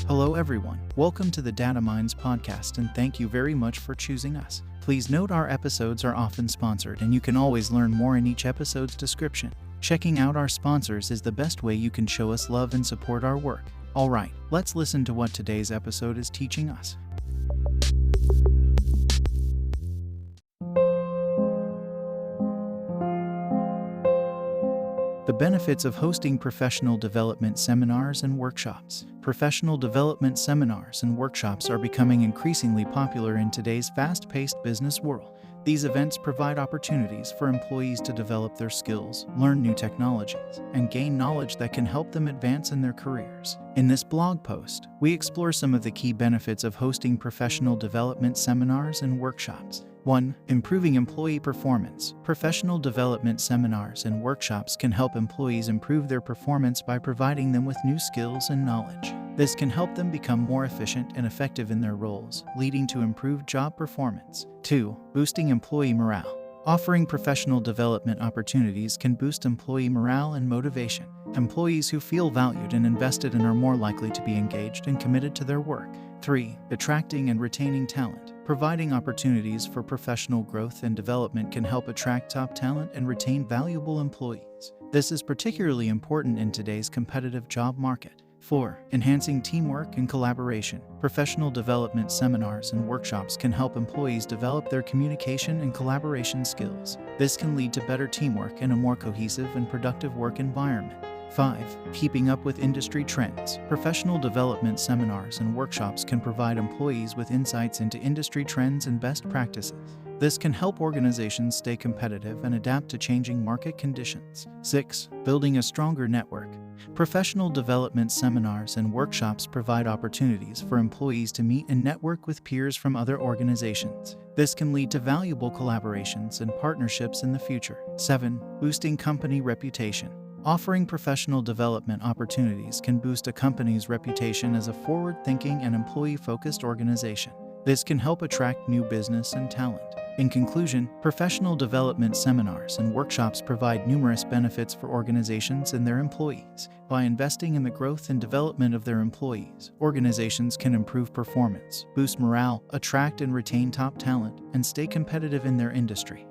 Hello everyone, welcome to the Data Minds podcast and thank you very much for choosing us. Please note our episodes are often sponsored and you can always learn more in each episode's description. Checking out our sponsors is the best way you can show us love and support our work. Alright, let's listen to what today's episode is teaching us. The benefits of hosting professional development seminars and workshops. Professional development seminars and workshops are becoming increasingly popular in today's fast-paced business world. These events provide opportunities for employees to develop their skills, learn new technologies, and gain knowledge that can help them advance in their careers. In this blog post, we explore some of the key benefits of hosting professional development seminars and workshops. 1. Improving employee performance. Professional development seminars and workshops can help employees improve their performance by providing them with new skills and knowledge. This can help them become more efficient and effective in their roles, leading to improved job performance. 2. Boosting employee morale. Offering professional development opportunities can boost employee morale and motivation. Employees who feel valued and invested in are more likely to be engaged and committed to their work. 3. Attracting and retaining talent. Providing opportunities for professional growth and development can help attract top talent and retain valuable employees. This is particularly important in today's competitive job market. 4. Enhancing teamwork and collaboration. Professional development seminars and workshops can help employees develop their communication and collaboration skills. This can lead to better teamwork and a more cohesive and productive work environment. 5. Keeping up with industry trends. Professional development seminars and workshops can provide employees with insights into industry trends and best practices. This can help organizations stay competitive and adapt to changing market conditions. 6. Building a stronger network. Professional development seminars and workshops provide opportunities for employees to meet and network with peers from other organizations. This can lead to valuable collaborations and partnerships in the future. 7. Boosting company reputation. Offering professional development opportunities can boost a company's reputation as a forward-thinking and employee-focused organization. This can help attract new business and talent. In conclusion, professional development seminars and workshops provide numerous benefits for organizations and their employees. By investing in the growth and development of their employees, organizations can improve performance, boost morale, attract and retain top talent, and stay competitive in their industry.